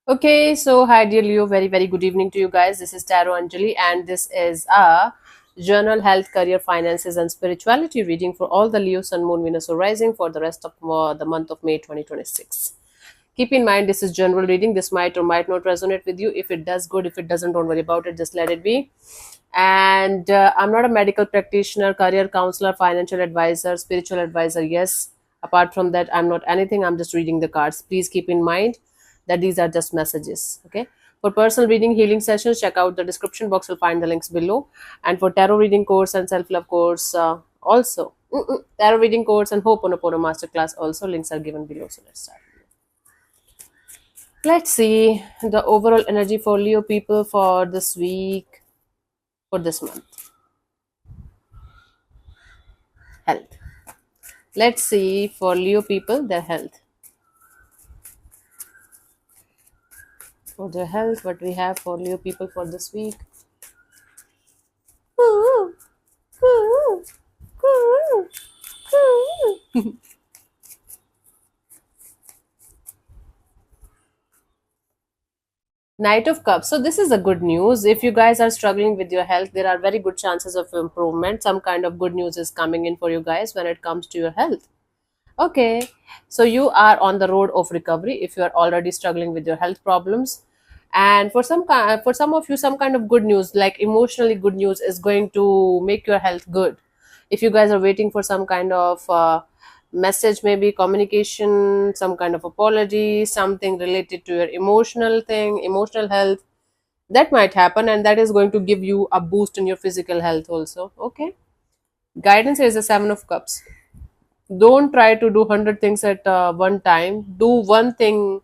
Okay, so hi dear Leo, very good evening to you guys. This is Taro Anjali, and this is a journal health, career, finances, and spirituality reading for all the Leo, Sun, Moon, Venus, or Rising for the rest of the month of May 2026. Keep in mind, this is general reading. This might or might not resonate with you. If it does, good. If it doesn't, don't worry about it. Just let it be. And I'm not a medical practitioner, career counselor, financial advisor, spiritual advisor. Yes. Apart from that, I'm not anything. I'm just reading the cards. Please keep in mind that these are just messages. Okay. For personal reading healing sessions, check out the description box. You'll find the links below. And for tarot reading course and self love course, also tarot reading course and Ho'oponopono masterclass, also links are given below. So let's start. Let's see the overall energy for Leo people for this week, for this month. Health. Let's see for Leo people their health. For their health, what we have for Leo people for this week. Knight of Cups. So this is a good news. If you guys are struggling with your health, there are very good chances of improvement. Some kind of good news is coming in for you guys when it comes to your health. Okay, so you are on the road of recovery if you are already struggling with your health problems. And for some of you, some kind of good news, like emotionally good news, is going to make your health good. If you guys are waiting for some kind of message, maybe communication, some kind of apology, something related to your emotional thing, emotional health, that might happen, and that is going to give you a boost in your physical health also. Okay, guidance is the Seven of Cups. Don't try to do 100 things at one time. Do one thing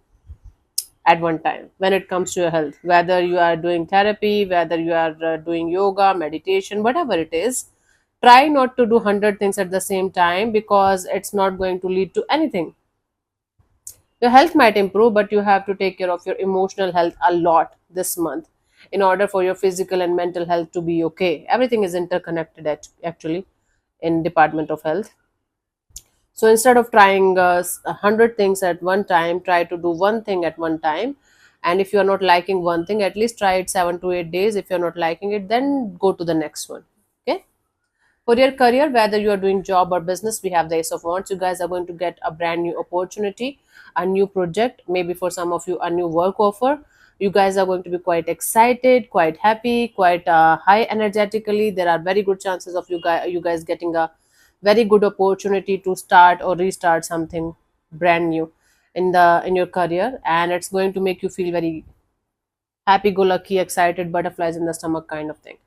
at one time when it comes to your health, whether you are doing therapy, whether you are doing yoga, meditation, whatever it is. Try not to do 100 things at the same time, because it's not going to lead to anything. Your health might improve, but you have to take care of your emotional health a lot this month in order for your physical and mental health to be okay. Everything is interconnected actually in department of health. So instead of trying 100 things at one time, try to do one thing at one time. And if you are not liking one thing, at least try it 7 to 8 days. If you're not liking it, then go to the next one. Okay. For your career, whether you are doing job or business, we have the Ace of Wands. You guys are going to get a brand new opportunity, a new project, maybe for some of you, a new work offer. You guys are going to be quite excited, quite happy, quite high energetically. There are very good chances of you guys getting a very good opportunity to start or restart something brand new in your career, and it's going to make you feel very happy go lucky, excited, butterflies in the stomach kind of thing.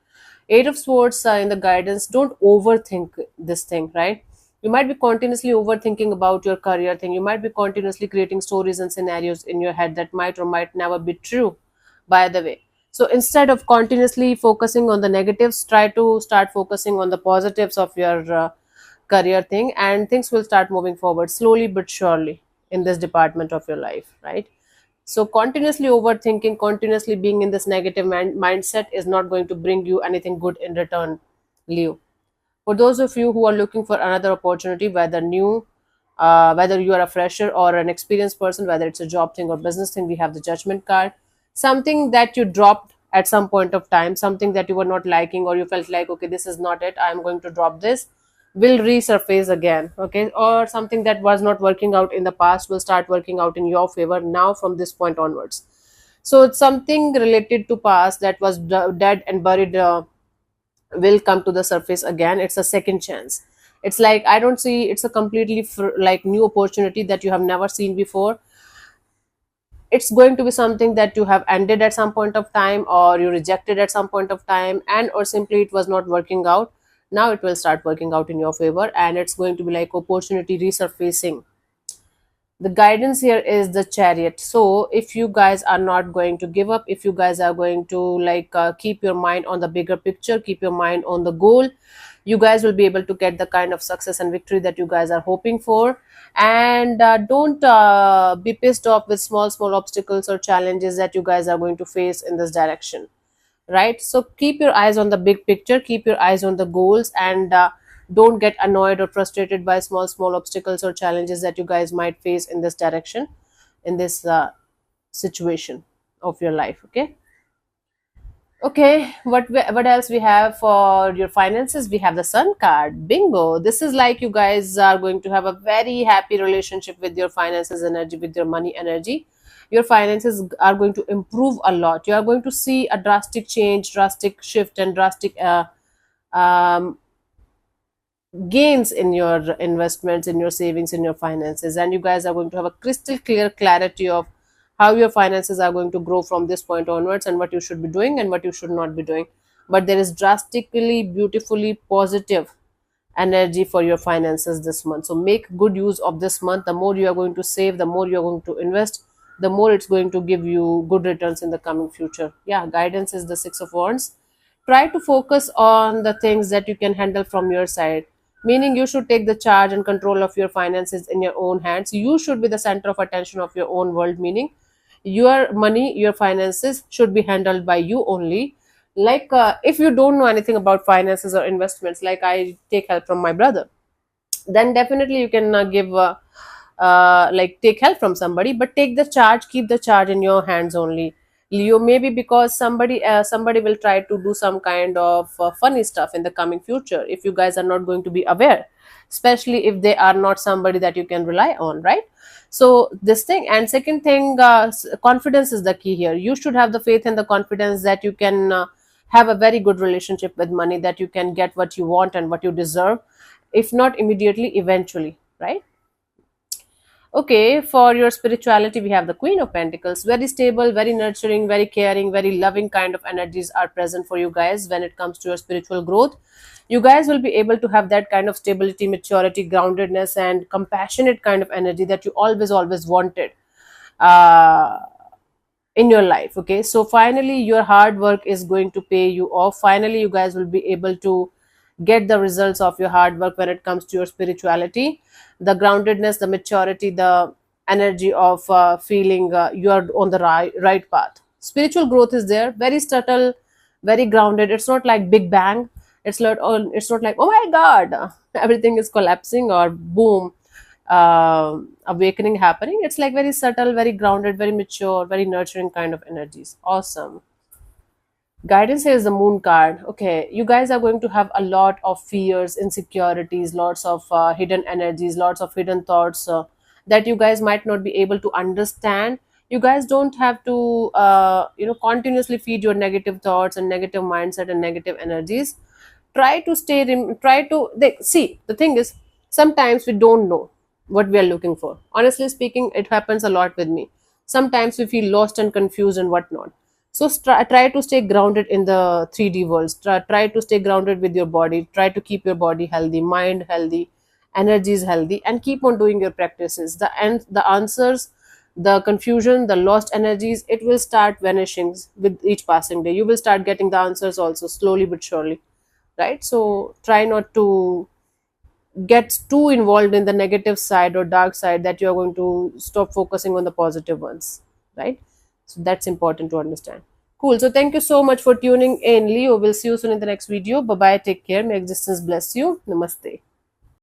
Eight of Swords in the guidance. Don't overthink this thing, right? You might be continuously overthinking about your career thing. You might be continuously creating stories and scenarios in your head that might or might never be true, by the way. So instead of continuously focusing on the negatives, try to start focusing on the positives of your career thing, and things will start moving forward slowly but surely in this department of your life, right? So continuously overthinking, continuously being in this negative mindset is not going to bring you anything good in return, Leo. For those of you who are looking for another opportunity, whether new, whether you are a fresher or an experienced person, whether it's a job thing or business thing, we have the Judgment card. Something that you dropped at some point of time, something that you were not liking, or you felt like, okay, this is not it, I'm going to drop this, will resurface again. Okay, or something that was not working out in the past will start working out in your favor now from this point onwards. So it's something related to past that was dead and buried, will come to the surface again. It's a second chance. It's like, I don't see, it's a completely like new opportunity that you have never seen before. It's going to be something that you have ended at some point of time, or you rejected at some point of time, and or simply it was not working out. Now it will start working out in your favor, and it's going to be like opportunity resurfacing. The guidance here is the Chariot. So if you guys are not going to give up, if you guys are going to like keep your mind on the bigger picture, keep your mind on the goal, you guys will be able to get the kind of success and victory that you guys are hoping for. And don't be pissed off with small obstacles or challenges that you guys are going to face in this direction, right? So keep your eyes on the big picture, keep your eyes on the goals, and don't get annoyed or frustrated by small obstacles or challenges that you guys might face in this direction, in this situation of your life. Okay. Okay, what else we have for your finances? We have the Sun card. Bingo. This is like you guys are going to have a very happy relationship with your finances energy, with your money energy. Your finances are going to improve a lot. You are going to see a drastic change, drastic shift, and drastic um, gains in your investments, in your savings, in your finances, and you guys are going to have a crystal clear clarity of how your finances are going to grow from this point onwards, and what you should be doing and what you should not be doing. But there is drastically beautifully positive energy for your finances this month, so make good use of this month. The more you are going to save, the more you are going to invest, the more it's going to give you good returns in the coming future. Yeah, guidance is the 6 of wands. Try to focus on the things that you can handle from your side, meaning you should take the charge and control of your finances in your own hands. You should be the center of attention of your own world, meaning your money, your finances should be handled by you only. Like if you don't know anything about finances or investments, like I take help from my brother, then definitely you can give like take help from somebody, but take the charge, keep the charge in your hands only. You maybe because somebody will try to do some kind of funny stuff in the coming future if you guys are not going to be aware, especially if they are not somebody that you can rely on, right? So this thing, and second thing, confidence is the key here. You should have the faith and the confidence that you can have a very good relationship with money, that you can get what you want and what you deserve, if not immediately, eventually, right? Okay, for your spirituality, we have the Queen of Pentacles. Very stable, very nurturing, very caring, very loving kind of energies are present for you guys when it comes to your spiritual growth. You guys will be able to have that kind of stability, maturity, groundedness, and compassionate kind of energy that you always wanted uh, in your life. Okay, so finally, your hard work is going to pay you off. Finally, you guys will be able to get the results of your hard work when it comes to your spirituality, the groundedness, the maturity, the energy of feeling you are on the right path. Spiritual growth is there, very subtle, very grounded. It's not like big bang. It's not like, oh my god, everything is collapsing, or boom, awakening happening. It's like very subtle, very grounded, very mature, very nurturing kind of energies. Awesome. Guidance is the Moon card. Okay, you guys are going to have a lot of fears, insecurities, lots of hidden energies, lots of hidden thoughts that you guys might not be able to understand. You guys don't have to continuously feed your negative thoughts and negative mindset and negative energies. Try to see, the thing is, sometimes we don't know what we are looking for. Honestly speaking, it happens a lot with me. Sometimes we feel lost and confused and whatnot. So try to stay grounded in the 3D worlds. Try to stay grounded with your body. Try to keep your body healthy, mind healthy, energy is healthy, and keep on doing your practices. The answers, the confusion, the lost energies, it will start vanishing with each passing day. You will start getting the answers also, slowly but surely, right? So try not to get too involved in the negative side or dark side, that you are going to stop focusing on the positive ones, right? So that's important to understand. Cool. So thank you so much for tuning in, Leo. We'll see you soon in the next video. Bye bye. Take care. May existence bless you. Namaste.